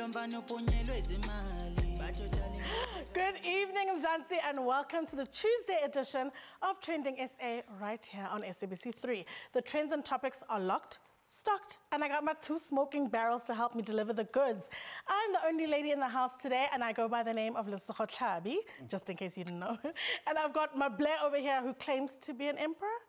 Good evening, Mzansi, and welcome to the Tuesday edition of Trending SA right here on SABC3. The trends and topics are locked, stocked, and I got my two smoking barrels to help me deliver the goods. I'm the only lady in the house today, and I go by the name of Lesotho Tlhabi, just in case you didn't know. And I've got my Blair over here who claims to be an emperor.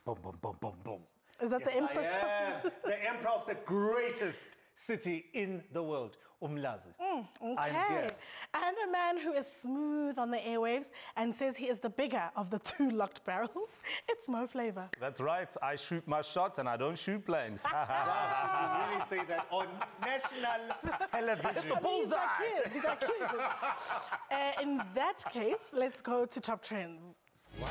Boom, boom, boom, boom, boom. Is that the emperor? I am the emperor of the greatest city in the world, Umlazi. Okay. I'm here. And a man who is smooth on the airwaves and says he is the bigger of the two locked barrels. It's Mo Flavor. That's right. I shoot my shot and I don't shoot planes. Wow, did you really say that on national television? The bullseye! You got kids. In that case, let's go to top trends. Wow.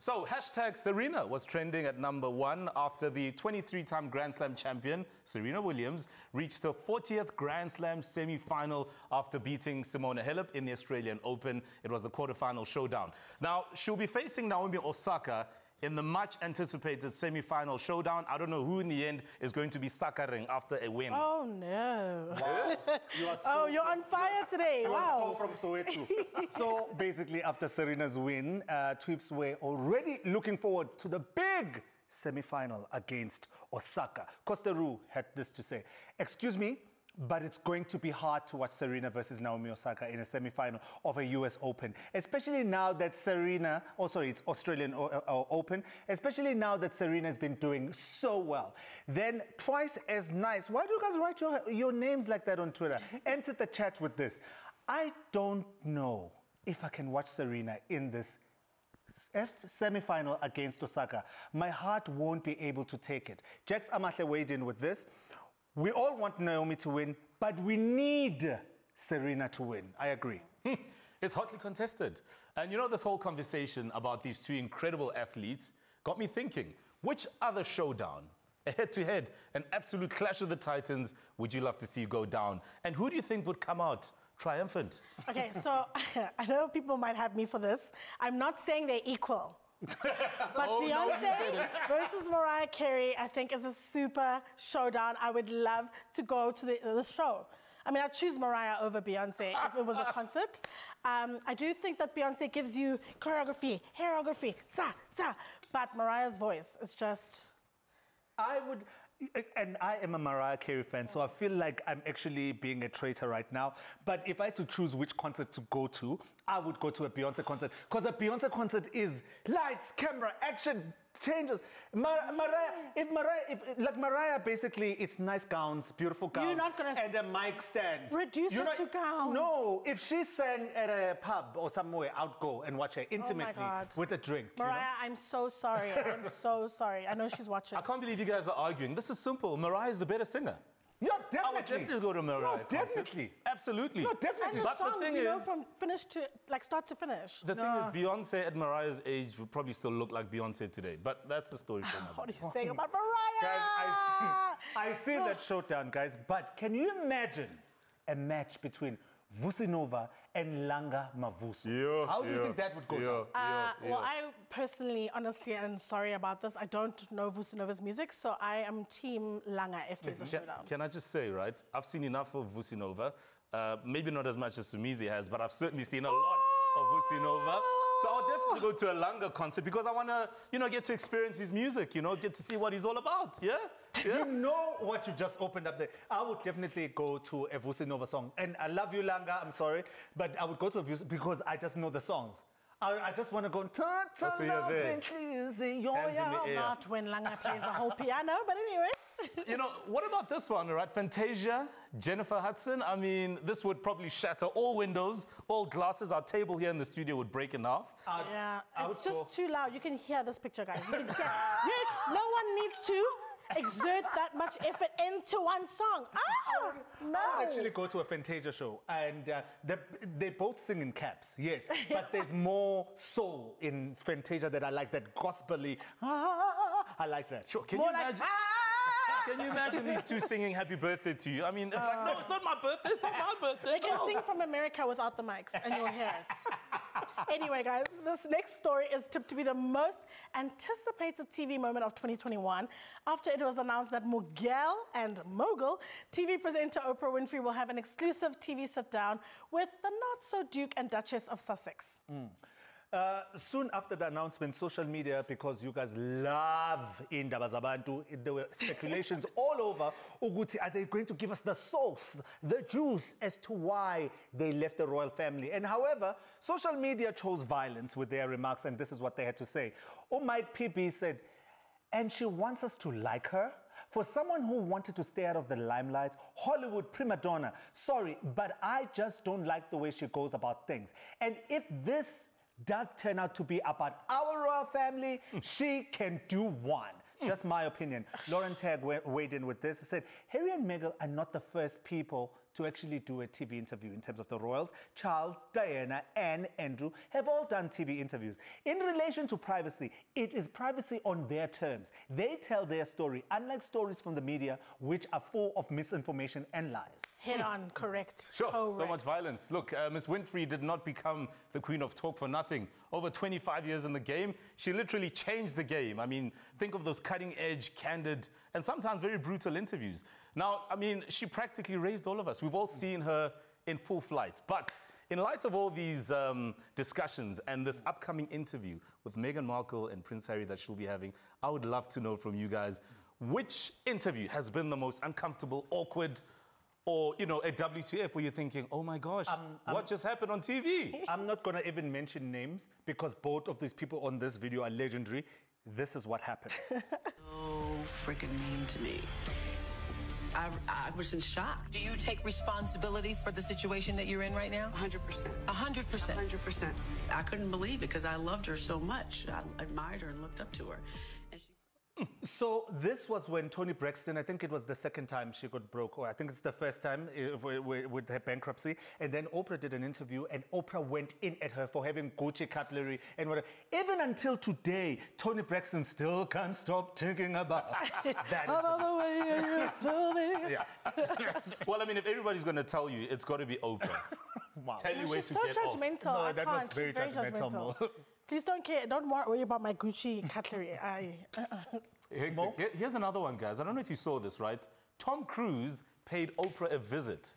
So, hashtag Serena was trending at #1 after the 23-time Grand Slam champion, Serena Williams, reached her 40th Grand Slam semi-final after beating Simona Halep in the Australian Open. It was the quarterfinal showdown. Now, she'll be facing Naomi Osaka in the much-anticipated semi-final showdown. I don't know who in the end is going to be suckering after a win. Oh, no. Wow. You're on fire today. Wow. So from Soweto. So basically, after Serena's win, Tweeps were already looking forward to the big semi-final against Osaka. Costeru had this to say: "Excuse me, but it's going to be hard to watch Serena versus Naomi Osaka in a semi-final of a US Open, especially now that it's Australian Open, especially now that Serena has been doing so well. Then twice as nice." Why do you guys write your names like that on Twitter? Enter the chat with this. "I don't know if I can watch Serena in this semi-final against Osaka. My heart won't be able to take it." Jax Amahle weighed in with this. "We all want Naomi to win, but we need Serena to win." I agree. It's hotly contested. And you know, this whole conversation about these two incredible athletes got me thinking, which other showdown, a head-to-head, an absolute clash of the titans, would you love to see go down? And who do you think would come out triumphant? Okay, so I know people might have me for this. I'm not saying they're equal. But Beyonce versus Mariah Carey, I think, is a super showdown. I would love to go to the show. I mean, I'd choose Mariah over Beyonce if it was a concert. I do think that Beyonce gives you choreography, hairography, but Mariah's voice is just... And I am a Mariah Carey fan, so I feel like I'm actually being a traitor right now. But if I had to choose which concert to go to, I would go to a Beyonce concert. Because a Beyonce concert is lights, camera, action, changes. Mariah, basically, it's nice gowns, beautiful gowns. You're not gonna and a mic stand. Reduce it to gowns. No, if she sang at a pub or somewhere, I'd go and watch her intimately with a drink. Mariah, you know? I'm so sorry. I'm so sorry. I know she's watching. I can't believe you guys are arguing. This is simple. Mariah is the better singer. Yeah, definitely. I would definitely go to Mariah. No, definitely. Concert. Absolutely. No, definitely. And But the thing is, from finish to, like, start to finish. The thing is, Beyonce at Mariah's age would probably still look like Beyonce today. But that's a story for another. What are you saying about Mariah? Guys, I see that showdown, guys. But can you imagine a match between Vusinova and Langa Mavuso? Yeah, How do you think that would go down? Well, I personally, honestly, am sorry about this. I don't know Vusinova's music, so I am team Langa if there's a showdown. Can I just say, right, I've seen enough of Vusinova. Maybe not as much as Sumizi has, but I've certainly seen a lot of Vusinova. So I'll definitely go to a Langa concert because I want to, get to experience his music, get to see what he's all about, yeah? You know what you just opened up there. I would definitely go to a Vusinova song. And I love you, Langa, I'm sorry. But I would go to a Vusinova because I just know the songs. I just want to go... So you're there. Hands in the air. Not when Langa plays the whole piano, but anyway. What about this one, right? Fantasia, Jennifer Hudson. I mean, this would probably shatter all windows, all glasses. Our table here in the studio would break in half. Yeah, it's just too loud. You can hear this picture, guys. You can hear. No one needs to exert that much effort into one song. No. I would actually go to a Fantasia show, and they both sing in caps, yes, but there's more soul in Fantasia that I like, that gospel-y, I like that. Sure. Can you imagine these two singing Happy Birthday to You? I mean, it's like, no, it's not my birthday, it's not my birthday. They can sing from America without the mics, and you'll hear it. Anyway, guys, this next story is tipped to be the most anticipated TV moment of 2021 after it was announced that Miguel and Mogul TV presenter Oprah Winfrey will have an exclusive TV sit-down with the not-so-Duke and Duchess of Sussex. Soon after the announcement, social media, because you guys love indaba zabantu, there were speculations all over. Uguti, are they going to give us the sauce, the juice as to why they left the royal family? And however, social media chose violence with their remarks, and this is what they had to say. Mike PB said, and she wants us to like her? For someone who wanted to stay out of the limelight, Hollywood prima donna, sorry, but I just don't like the way she goes about things. And if this does turn out to be about our royal family, she can do one. Just my opinion. Lauren Tagg weighed in with this. He said, Harry and Meghan are not the first people to actually do a TV interview in terms of the royals. Charles, Diana, and Andrew have all done TV interviews. In relation to privacy, it is privacy on their terms. They tell their story, unlike stories from the media, which are full of misinformation and lies. Head on, correct. Sure, correct. So much violence. Look, Miss Winfrey did not become the queen of talk for nothing. Over 25 years in the game, she literally changed the game. I mean, think of those cutting-edge, candid, and sometimes very brutal interviews. Now, I mean, she practically raised all of us. We've all seen her in full flight. But in light of all these discussions and this upcoming interview with Meghan Markle and Prince Harry that she'll be having, I would love to know from you guys, which interview has been the most uncomfortable, awkward, or, you know, a WTF where you're thinking, oh my gosh, what just happened on TV? I'm not going to even mention names because both of these people on this video are legendary. This is what happened. So freaking mean to me. I was in shock. Do you take responsibility for the situation that you're in right now? 100%. 100%? 100%. I couldn't believe it because I loved her so much. I admired her and looked up to her. And she... So this was when Toni Braxton, I think it was the second time she got broke, or I think it's the first time with her bankruptcy. And then Oprah did an interview, and Oprah went in at her for having Gucci cutlery and whatever. Even until today, Toni Braxton still can't stop thinking about that. About the way you used to be. Yeah. Well, I mean, if everybody's going to tell you, it's got to be Oprah. Wow. Tell you She's ways to so get off. judgmental. No, I that can't. was very She's very judgmental, Mo. Please don't care. Don't worry about my Gucci cutlery. Here's another one, guys. I don't know if you saw this, right? Tom Cruise paid Oprah a visit.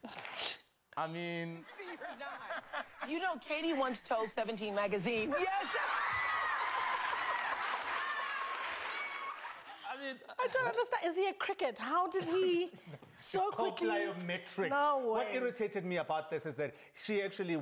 I mean... You know, Katie once told 17 magazine, yes! I don't understand. Is he a cricket? How did he so quickly... Plyometrics. No way. What irritated me about this is that he actually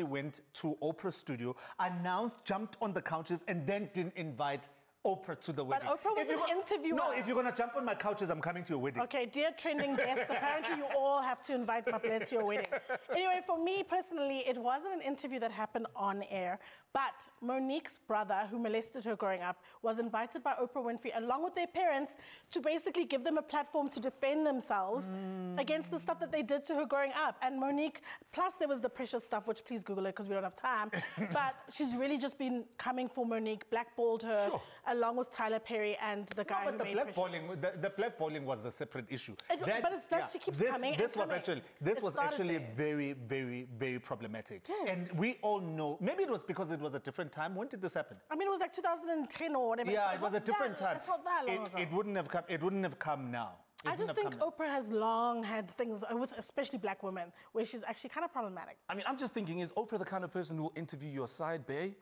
went to Oprah's studio, announced, jumped on the couches, and then didn't invite Oprah to the wedding. But Oprah was an interviewer. No, if you're going to jump on my couches, I'm coming to your wedding. Okay, dear trending guests, apparently you all have to invite Mablet to your wedding. Anyway, for me personally, it wasn't an interview that happened on air, but Monique's brother, who molested her growing up, was invited by Oprah Winfrey, along with their parents, to basically give them a platform to defend themselves against the stuff that they did to her growing up. And Monique, plus there was the precious stuff, which please Google it because we don't have time, but she's really just been coming for Monique, blackballed her, along with Tyler Perry and the guy who made Precious. The blackballing was a separate issue. But it's just, she keeps coming this and was coming. This was actually very, very, very problematic. Yes. And we all know, maybe it was because it was a different time. When did this happen? I mean, it was like 2010 or whatever. Yeah, so it was a different time. It's not that long ago. It wouldn't have come. It wouldn't have come now. I just think Oprah has long had things with especially black women where she's actually kind of problematic. I mean, I'm just thinking, is Oprah the kind of person who will interview your side, bae?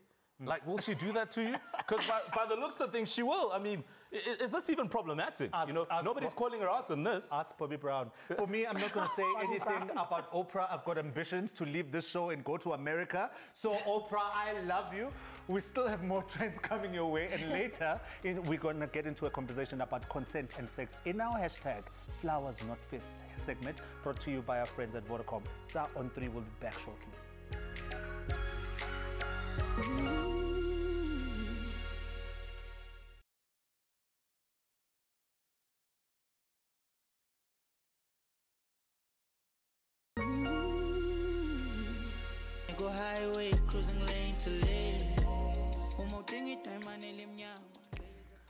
Like, will she do that to you? Because by the looks of things, she will. I mean, is this even problematic? Nobody's calling her out on this. Ask Bobby Brown. For me, I'm not going to say anything about Oprah. I've got ambitions to leave this show and go to America. So, Oprah, I love you. We still have more trends coming your way. And later, we're going to get into a conversation about consent and sex in our hashtag Flowers Not Fist segment, brought to you by our friends at Vodacom. Za on 3 will be back shortly. Go highway, cruising lane to lane.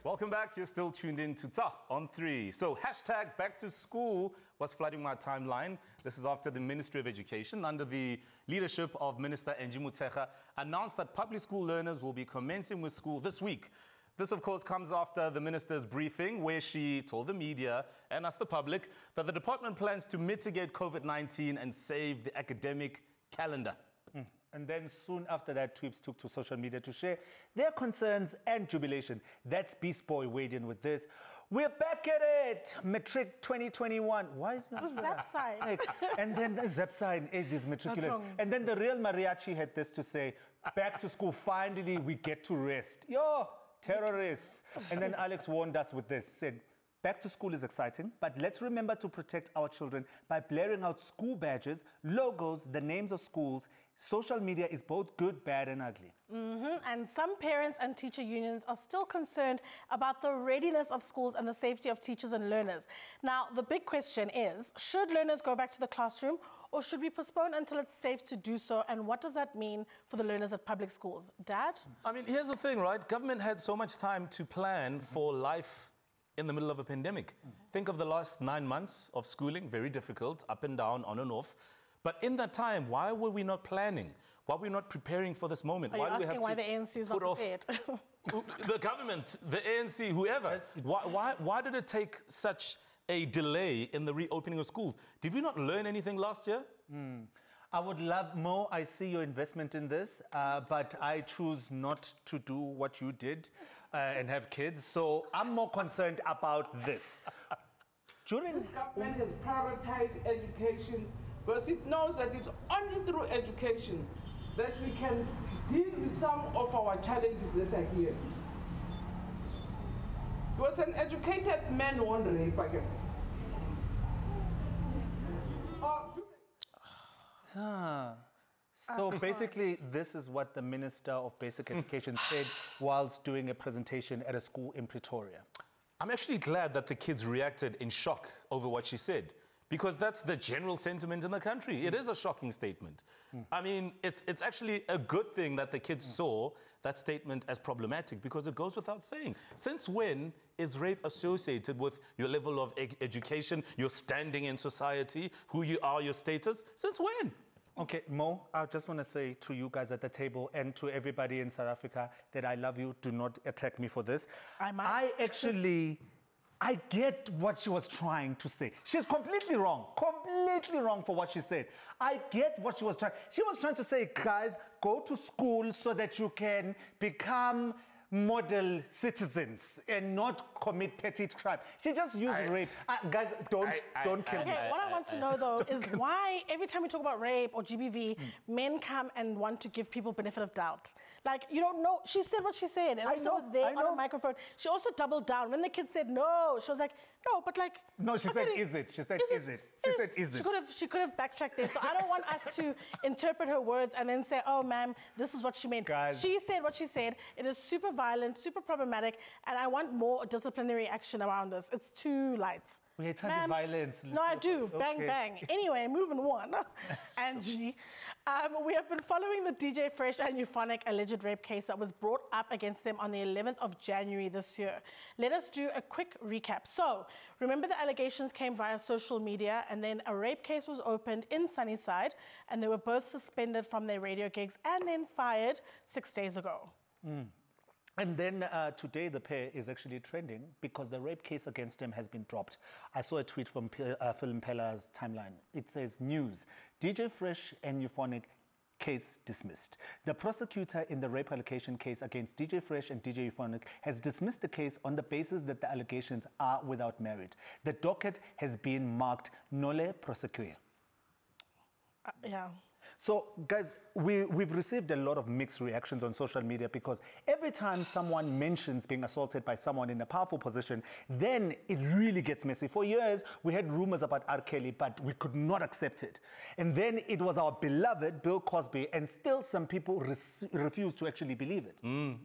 Welcome back. You're still tuned in to Ta on 3. So, hashtag back to school was flooding my timeline. This is after the Ministry of Education, under the leadership of Minister Angie Motshekga, announced that public school learners will be commencing with school this week. This, of course, comes after the minister's briefing where she told the media and us, the public, that the department plans to mitigate COVID-19 and save the academic calendar. And then soon after that, Tweeps took to social media to share their concerns and jubilation. That's Beast Boy weighed in with this. We're back at it! Matric 2021. Why is it? The Zap sign. And then the Zap sign, is matriculate. And then the real mariachi had this to say, back to school, finally we get to rest. Yo, terrorists. And then Alex warned us with this, said, back to school is exciting, but let's remember to protect our children by blaring out school badges, logos, the names of schools. Social media is both good, bad, and ugly. And some parents and teacher unions are still concerned about the readiness of schools and the safety of teachers and learners. Now, the big question is, should learners go back to the classroom or should we postpone until it's safe to do so? And what does that mean for the learners at public schools? Dad? I mean, here's the thing, right? Government had so much time to plan for life in the middle of a pandemic. Think of the last 9 months of schooling, very difficult, up and down, on and off. But in that time, why were we not planning? Why were we not preparing for this moment? Are you asking why the ANC is not prepared? The government, the ANC, whoever. Why did it take such a delay in the reopening of schools? Did we not learn anything last year? I would love more. I see your investment in this, but I choose not to do what you did and have kids. So I'm more concerned about this. This government has prioritized education because it knows that it's only through education that we can deal with some of our challenges that are here. Because an educated man won't rape again. So basically, this is what the Minister of Basic Education said whilst doing a presentation at a school in Pretoria. I'm actually glad that the kids reacted in shock over what she said, because that's the general sentiment in the country. It is a shocking statement. I mean, it's actually a good thing that the kids saw that statement as problematic, because it goes without saying. Since when is rape associated with your level of education, your standing in society, who you are, your status? Since when? Okay, Mo, I just want to say to you guys at the table and to everybody in South Africa that I love you. Do not attack me for this. I get what she was trying to say. She's completely wrong for what she said. I get what she was trying to say, guys, go to school so that you can become model citizens and not commit petty crime. She just used rape. Guys, don't kill me. Okay, what I want to know though is why every time we talk about rape or GBV, men come and want to give people benefit of doubt. Like, you don't know. She said what she said, and also was there on a microphone. She also doubled down. When the kid said no, she was like, no, but like... No, she said, is it? She said, is it? She said, is it? She could have backtracked there. So I don't want us to interpret her words and then say, oh, ma'am, this is what she meant. Guys. She said what she said. It is super violent, super problematic, and I want more disciplinary action around this. It's too light. We hate violence. No, I do. Bang, bang. Anyway, moving on. Angie, we have been following the DJ Fresh and Euphonic alleged rape case that was brought up against them on the 11th of January this year. Let us do a quick recap. So, remember the allegations came via social media, and then a rape case was opened in Sunnyside, and they were both suspended from their radio gigs and then fired 6 days ago. And then today the pair is actually trending because the rape case against them has been dropped. I saw a tweet from Phil Mpella's timeline. It says, news, DJ Fresh and Euphonic case dismissed. The prosecutor in the rape allegation case against DJ Fresh and DJ Euphonic has dismissed the case on the basis that the allegations are without merit. The docket has been marked nolle prosequi. Yeah. So, guys, we've received a lot of mixed reactions on social media because every time someone mentions being assaulted by someone in a powerful position, then it really gets messy. For years, we had rumors about R. Kelly, but we could not accept it. And then it was our beloved Bill Cosby, and still some people refuse to actually believe it.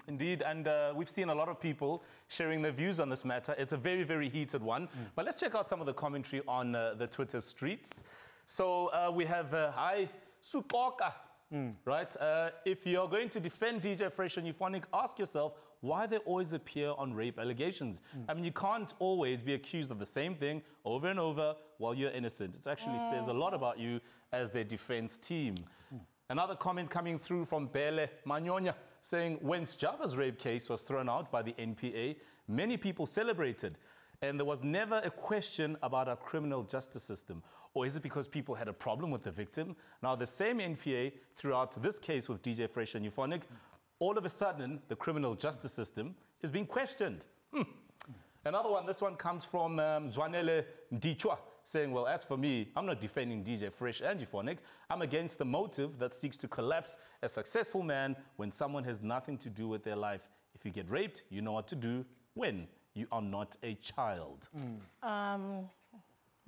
Indeed, and we've seen a lot of people sharing their views on this matter. It's a very, very heated one. But let's check out some of the commentary on the Twitter streets. So we have, hi, Sukoka. right? If you're going to defend DJ Fresh and Euphonic, ask yourself why they always appear on rape allegations. I mean, you can't always be accused of the same thing over and over while you're innocent. It actually says a lot about you as their defense team. Another comment coming through from Bele Manyonya saying, when Java's rape case was thrown out by the NPA, many people celebrated, and there was never a question about our criminal justice system. Or is it because people had a problem with the victim? Now, the same NPA throughout this case with DJ Fresh and Euphonic, all of a sudden, the criminal justice system is being questioned. Another one, this one comes from Zwanele Ndichwa, saying, well, as for me, I'm not defending DJ Fresh and Euphonic. I'm against the motive that seeks to collapse a successful man when someone has nothing to do with their life. If you get raped, you know what to do when you are not a child.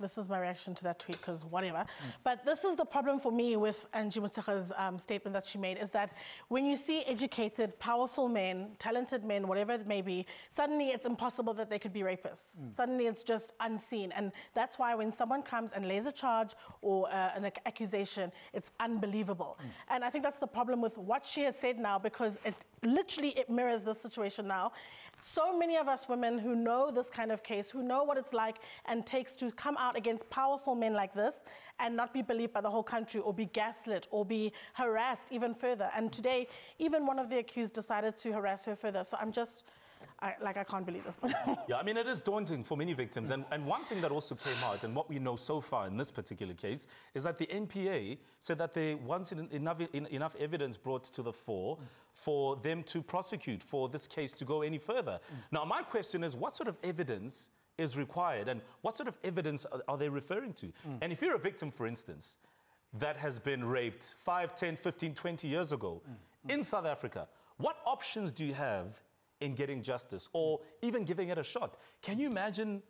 This is my reaction to that tweet, because whatever. But this is the problem for me with Angie Motshekga's statement that she made, is that when you see educated, powerful men, talented men, whatever it may be, suddenly it's impossible that they could be rapists. Suddenly it's just unseen. And that's why when someone comes and lays a charge or an accusation, it's unbelievable. And I think that's the problem with what she has said now, because it mirrors this situation now. So many of us women who know this kind of case, who know what it's like and takes to come out against powerful men like this and not be believed by the whole country or be gaslit or be harassed even further. And today, even one of the accused decided to harass her further. So I'm just, I can't believe this. Yeah, I mean, it is daunting for many victims. And one thing that also came out, and what we know so far in this particular case, is that the NPA said that there wasn't enough evidence brought to the fore for them to prosecute, for this case to go any further. Now, my question is, what sort of evidence is required, and what sort of evidence are they referring to? And if you're a victim, for instance, that has been raped 5, 10, 15, 20 years ago in South Africa, what options do you have in getting justice or even giving it a shot? Can you imagine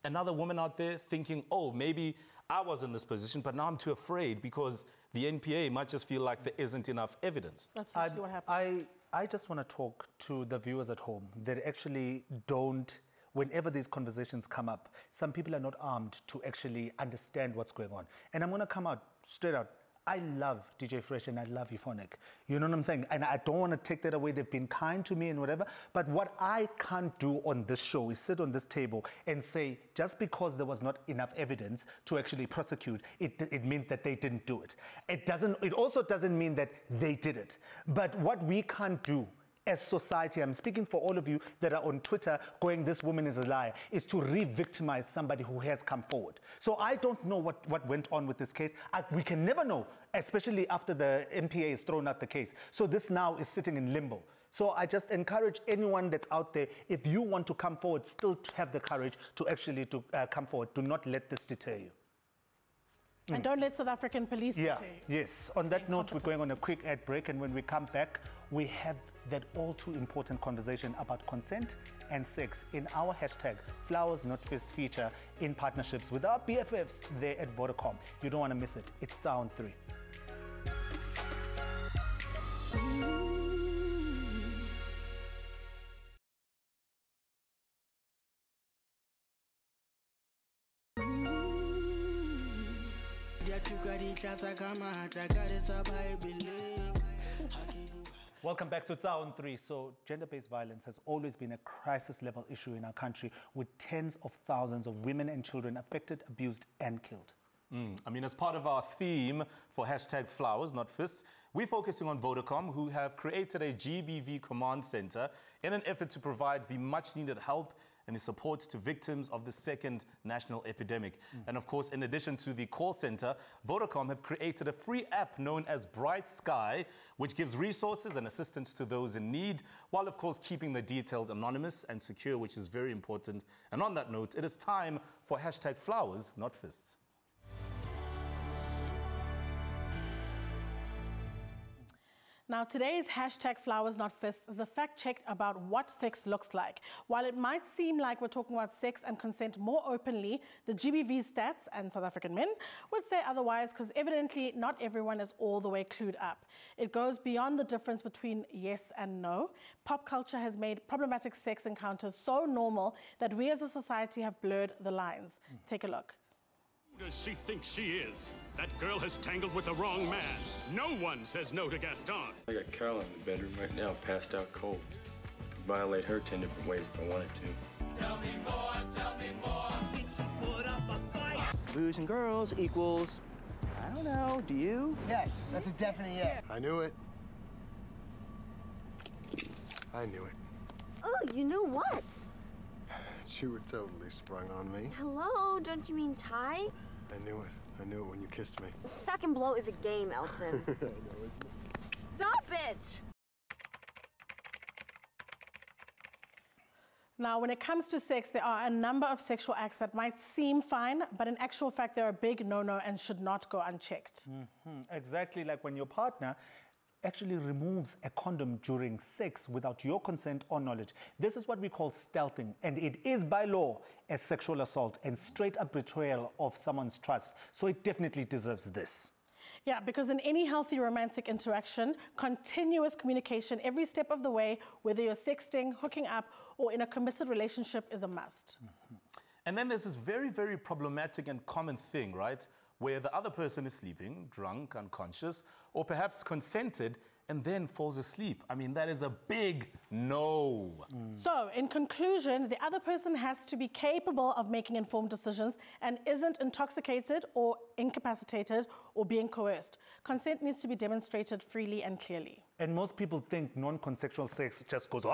another woman out there thinking, oh, maybe I was in this position, but now I'm too afraid because the NPA might just feel like there isn't enough evidence? That's actually what happened. I just want to talk to the viewers at home that actually don't, whenever these conversations come up, some people are not armed to actually understand what's going on. And I'm going to come out straight out. I love DJ Fresh and I love Euphonic. You know what I'm saying? And I don't want to take that away. They've been kind to me and whatever. But what I can't do on this show is sit on this table and say, just because there was not enough evidence to actually prosecute, it means that they didn't do it. It also doesn't mean that they did it. But what we can't do as society, I'm speaking for all of you that are on Twitter going, this woman is a liar, is to re-victimize somebody who has come forward. So I don't know what went on with this case. We can never know, especially after the NPA has thrown out the case. So this now is sitting in limbo. So I just encourage anyone that's out there, if you want to come forward, still to have the courage to actually come forward. Do not let this deter you. And don't let South African police deter you. Yes. On that note, we're going on a quick ad break, and when we come back, we have that all too important conversation about consent and sex in our hashtag Flowers Not Fists feature in partnerships with our BFFs there at Vodacom. You don't want to miss it. It's Sound 3. Welcome back to Sound 3. So gender-based violence has always been a crisis-level issue in our country, with tens of thousands of women and children affected, abused and killed. I mean, as part of our theme for hashtag Flowers Not Fists, we're focusing on Vodacom, who have created a GBV command center in an effort to provide the much-needed help and the support to victims of the second national epidemic. And of course, in addition to the call center, Vodacom have created a free app known as Bright Sky, which gives resources and assistance to those in need, while of course keeping the details anonymous and secure, which is very important. And on that note, it is time for hashtag Flowers Not Fists. Now, today's hashtag Flowers Not Fists is a fact check about what sex looks like. While it might seem like we're talking about sex and consent more openly, the GBV stats and South African men would say otherwise, because evidently not everyone is all the way clued up. It goes beyond the difference between yes and no. Pop culture has made problematic sex encounters so normal that we as a society have blurred the lines. Take a look. Who does she think she is? That girl has tangled with the wrong man. No one says no to Gaston. I got Carol in the bedroom right now, passed out cold. Could violate her 10 different ways if I wanted to. Tell me more, tell me more. Did she put up a fight? Booze and girls equals, I don't know, do you? Yes, that's a definite yes. I knew it. I knew it. Oh, you knew what? You were totally sprung on me. Hello, don't you mean Ty? I knew it. I knew it when you kissed me. Second blow is a game, Elton. I know, isn't it? Stop it! Now, when it comes to sex, there are a number of sexual acts that might seem fine, but in actual fact, they're a big no-no and should not go unchecked. Exactly like when your partner actually removes a condom during sex without your consent or knowledge. This is what we call stealthing, and it is by law a sexual assault and straight up betrayal of someone's trust. So it definitely deserves this. Yeah, because in any healthy romantic interaction, continuous communication every step of the way, whether you're sexting, hooking up, or in a committed relationship, is a must. And then there's this very, very problematic and common thing, right? Where the other person is sleeping, drunk, unconscious, or perhaps consented, and then falls asleep. I mean, that is a big no. So, in conclusion, the other person has to be capable of making informed decisions and isn't intoxicated or incapacitated or being coerced. Consent needs to be demonstrated freely and clearly. And most people think non-consensual sex just goes,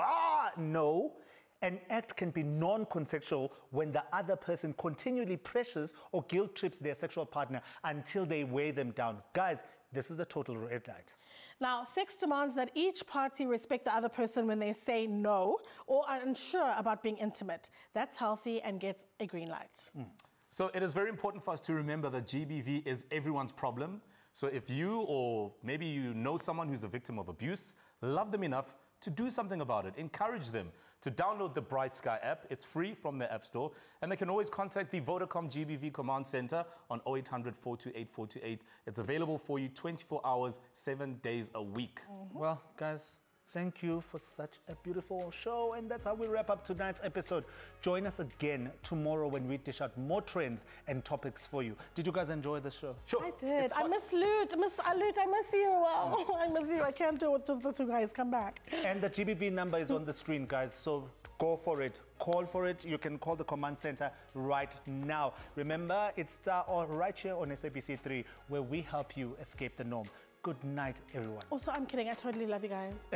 no. An act can be non-consensual when the other person continually pressures or guilt trips their sexual partner until they weigh them down. Guys, this is a total red light. Now, sex demands that each party respect the other person when they say no or are unsure about being intimate. That's healthy and gets a green light. So it is very important for us to remember that GBV is everyone's problem. So if you or maybe you know someone who's a victim of abuse, love them enough to do something about it. Encourage them to download the Bright Sky app. It's free from the App Store. And they can always contact the Vodacom GBV Command Center on 0800 428 428. It's available for you 24 hours, 7 days a week. Well, guys, thank you for such a beautiful show. And that's how we wrap up tonight's episode. Join us again tomorrow when we dish out more trends and topics for you. Did you guys enjoy the show? Sure. I did. I miss Lute. Miss Lute, I miss you. Oh, I miss you. I can't do it with just the two guys. Come back. And the GBV number is on the screen, guys. So go for it. Call for it. You can call the command center right now. Remember, it's right here on SABC3 where we help you escape the norm. Good night, everyone. Also, I'm kidding. I totally love you guys.